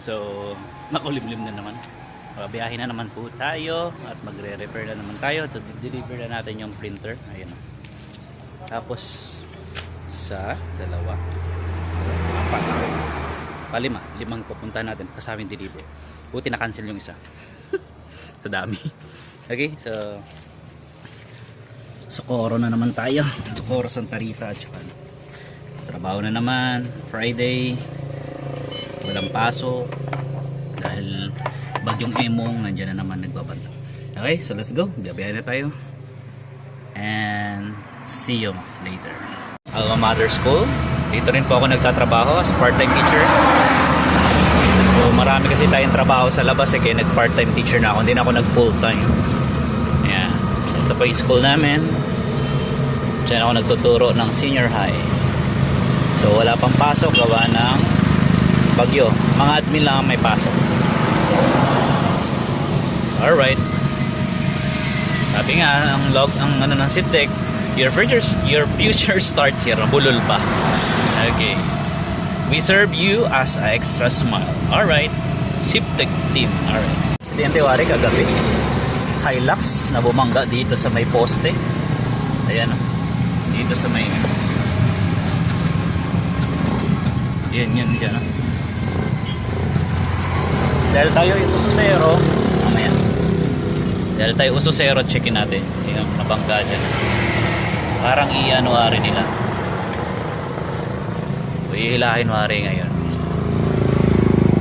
So, makulimlim na naman. Biyahe na naman po tayo at magre-repair na naman tayo. So, deliver na natin yung printer. Ayun. Tapos, sa dalawa, apat, palima, limang pupuntahan natin kasama yung deliver. Buti na cancel yung isa. Sa dami. Okay, so Socorro na naman tayo. Socorro, Santa Rita at saka trabaho na naman. Friday, walang pasok dahil bagyong Emong nandiyan na naman nagbabanda. Okay, so let's go. Biyahe na tayo and see you later. Alma Mater School, dito rin po ako nagtatrabaho as part-time teacher. So marami kasi tayong trabaho sa labas kaya nag part-time teacher na ako, hindi na ako nag full-time. Ayan, ito pa yung school namin. Diyan ako nagtuturo ng senior high. So wala pang pasok gawa ng bagyo. Mga admin lang may pasok. Alright, sabi nga ang ano ng SIPTEC, your future start here. Bulol pa. Okay, we serve you as a extra smile. Alright, SIPTEC team. Alright, Presidente Wari kagabi, Hilux na bumangga dito sa may poste. Ayan, dito sa may yan dyan. Dahil tayo ususero, mamaya. Dahil tayo ususero, checkin natin yung nabangga dyan. Parang i-anuari nila. Ihilahin wari ngayon.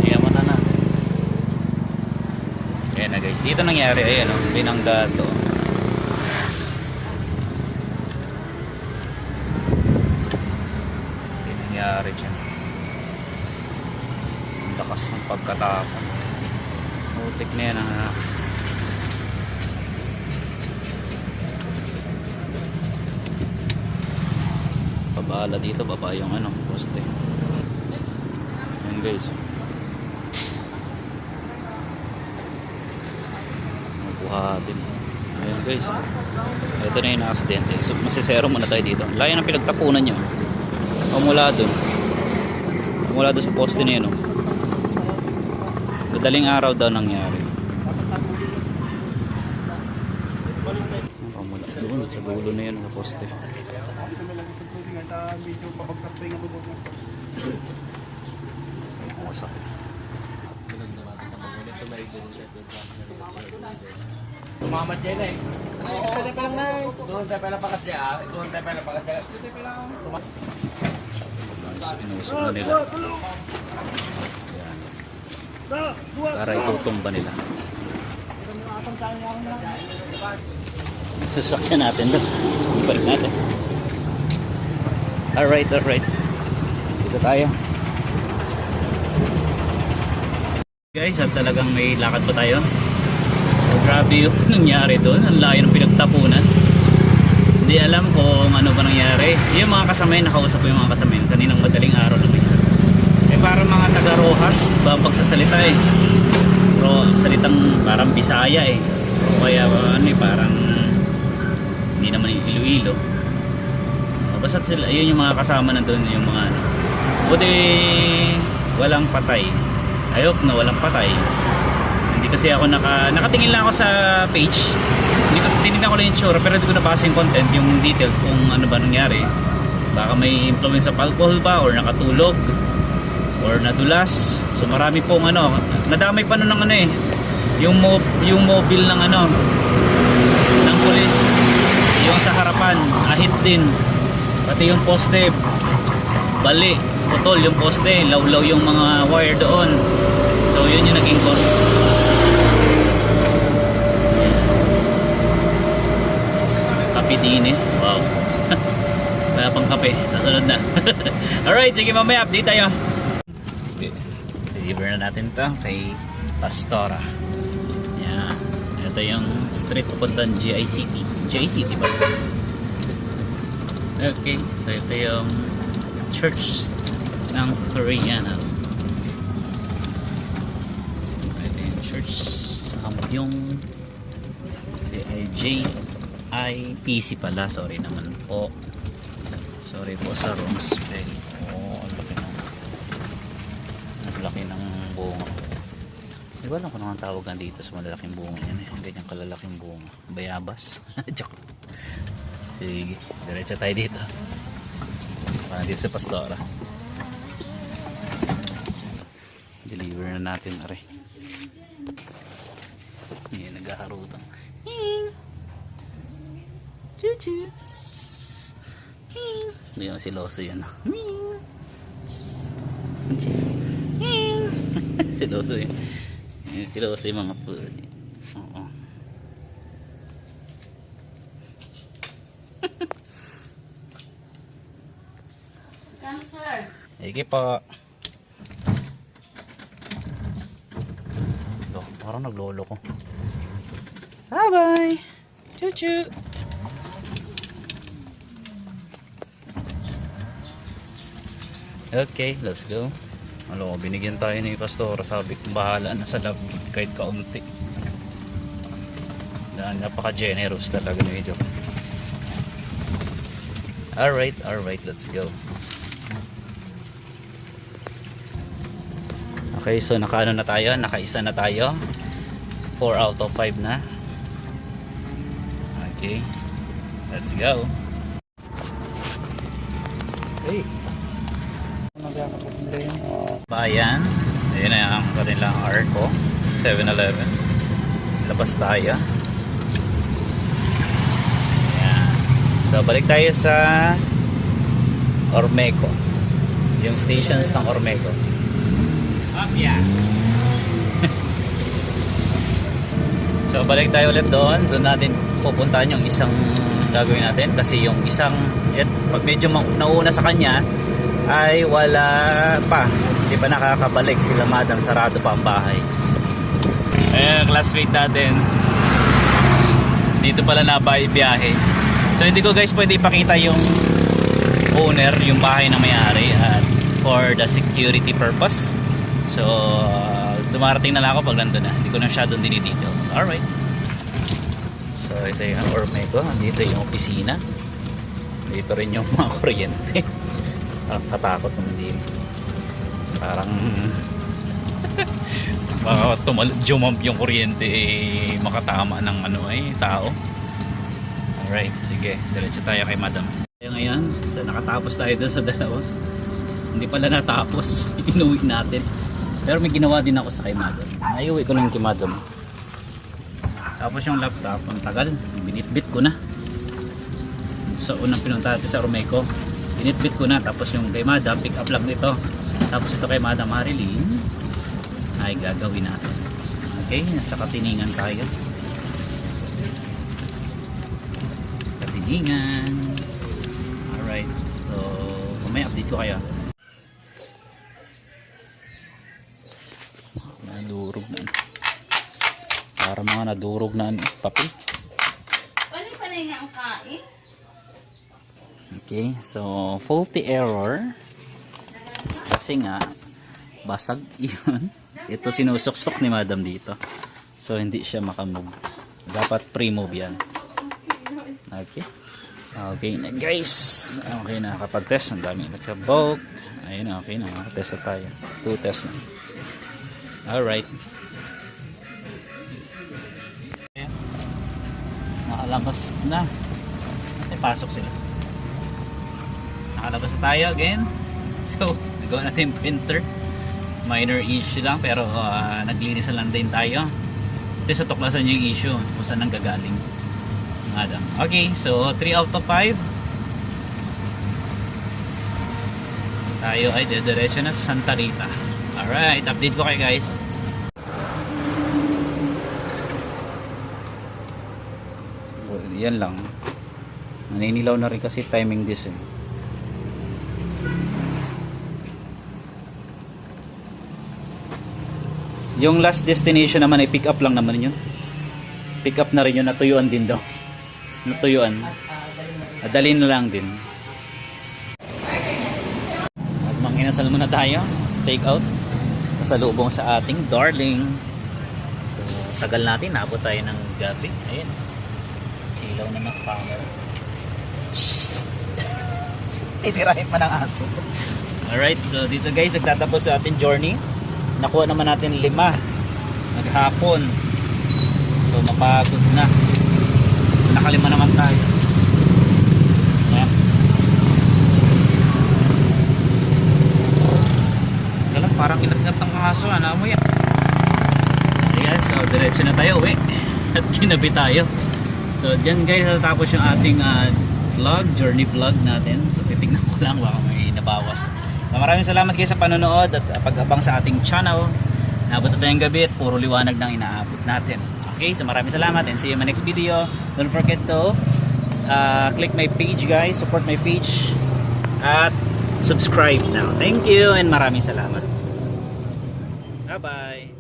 Tingnan mo na natin. Ayan na guys, dito nangyari. Ayan o, binangga to. Ayan nangyari dyan. Ang lakas ng pagkatapon. Utik na yan ang pabala dito, baba yung ano, poste. Ayan guys, mabuhatin. Ayan guys, ito na yung na-aksidente. So masisero muna tayo dito. Layo ng pinagtapunan nyo mula doon sa poste na yun. Madaling araw daw nangyari. Pamula doon sa dulo na yun, sa poste. Wasak. Tumamat yan eh. Pwede pa lang na eh. Doon tayo pala pakas niya. Doon tayo pala pakas niya. Doon tayo pala. Inusok na nila. Para itutumba nila. Sasakyan natin doon. Balik natin. Alright. Isa tayo. Guys, at talagang may lakad pa tayo. So, grabe yung nangyari doon. Ang layo ng pinagtapunan. Hindi alam kung ano ba nangyari. Yung mga kasamayan, nakausap ko yung mga kasamayan kaninang madaling araw na bigla. Parang mga taga Rojas ba pagsasalita eh. Pero salitang parang Bisaya eh. O kaya ano eh, parang hindi naman yung Iloilo. Basta sila, yun yung mga kasama na doon, yung mga ano. Buti walang patay. I hope na walang patay. Hindi kasi ako nakatingin lang ako sa page. Tinignan ko lang yung tsura pero hindi ko nabasa yung content, yung details kung ano ba nangyari. Baka may influence of alcohol ba or nakatulog or nadulas. So marami pong ano, nadamay pa nun ng ano eh, yung mobile ng ano ng pulis, yung sa harapan ahit din, pati yung poste bali, putol yung poste, lawlaw yung mga wire doon. So yun yung naging cause. Kape din eh, wow. Wala pang kape, sasunod na. Alright, sige mamaya update tayo. Deliver na natin to kay Pastora. Yan. Ito yung street papuntang GICT ba? Okay, so ito yung church ng Korean. Ito yung church sa Kambyong CIJIPC pala, sorry naman po. Sorry po sa wrong spell. Oh, ang laki ng bunga. Hindi ko alam kung anong tawagan dito sa malalaking bunga yan eh. Ganyan kalalaking bunga. Bayabas. Joke. Sige, diretso tayo dito. Para dito sa Pastora. Deliver na natin, are. Yan, naghaharutang. Choo-choo. Hindi yung siloso yan. Siloso yun. Siloso yung mga food. Oo. Kano, sir? Sige po. Parang naglolo ko. Bye bye. Choo choo. Okay, let's go. Ano, binigyan tayo ni Pastor. Sabi ko bahala na sa love gift kahit kaunti. Napaka-generous talaga ni Joe. Alright, let's go. Okay, so nakaano na tayo, nakaisa na tayo. 4 out of 5 na. Okay, let's go. Hey, bayan, ayun na ang kanilang Arco 7-Eleven. Labas tayo. Ayan. So balik tayo sa Ormeco, yung stations ng Ormeco. Yeah. So balik tayo ulit doon natin pupuntahan yung isang gagawin natin kasi yung isang pag medyo nauna sa kanya ay wala pa, hindi pa nakakabalik sila madam, sarado pa ang bahay. Ayan, classmate natin dito pala na biyahe. So hindi ko guys pwede ipakita yung owner, yung bahay ng may-ari for the security purpose. So dumarating na lang ako pag nandun na, hindi ko na masyadong dinidetails. Alright, so ito yung Ormeco, dito yung opisina, dito rin yung mga kuryente. Katakot naman din, parang baka jump yung kuryente makatama ng tao. Alright, sige, diretso tayo kay madam. Ngayon, so nakatapos tayo dun sa dalawa, hindi pala natapos. Inuwi natin, pero may ginawa din ako sa kay madam. Naiuwi ko lang kay madam. Tapos yung laptop, ang tagal, binitbit ko na. So unang pinunta natin sa Ormeco, binitbit ko na. Tapos yung kay madam, pick up lang nito. Tapos ito kay madam Marilyn ay gagawin natin. Okay, nasa Katiningan tayo. Katiningan. Alright, so mamaya update ko kayo. Nadurog na. Para mga nadurog na papel. Ano pa na yung ang kain? Okay, so faulty error. Kasi nga basag yun. Ito sinusuksok ni madam dito. So hindi siya makamove. Dapat pre-move yan. Okay. Okay na guys. Okay na, kapag test ang dami nagka-bulk. Ayun, okay na, test na tayo. 2 tests na. Alright. Nakalabas na. Ay, pasok sila. Nakalabas na tayo again. So, nagawa natin yung printer. Minor issue lang, pero naglinis na lang din tayo. Ito sa tuklasan yung issue kung saan nanggagaling. Okay, so 3 out of 5. Tayo ay diretso na sa Santa Rita. Alright, update ko kayo guys. Yan lang. Naninilaw na rin kasi timing this eh. Yung last destination naman ay pick up lang naman yun. Pick up na rin yun, natuyuan din daw. Natuyuan. Adalin na lang din. At manginasal muna tayo. Take out. Pasalubong sa ating darling. So, tagal natin, naabot tayo ng gabi. Ayan. Silaw naman sa camera. Shhh! Titirahin pa ng aso. Alright, so dito guys, nagtatapos sa ating journey. Nakuha naman natin 5 Maghapon. So mapagod na. Nakalima naman tayo. Ayan. Galang parang inat-ngat ng aso. Ano mo yan? Ayan, so diretso na tayo at kinabi tayo. So dyan guys natapos yung ating vlog, journey vlog natin. So titignan ko lang baka may nabawas. So maraming salamat guys sa panonood at pag-abang sa ating channel. Naabot na tayong gabi at puro liwanag nang inaabot natin. Okay, so maraming salamat and see you in my next video. Don't forget to click my page guys, support my page at subscribe now. Thank you and maraming salamat. Bye bye.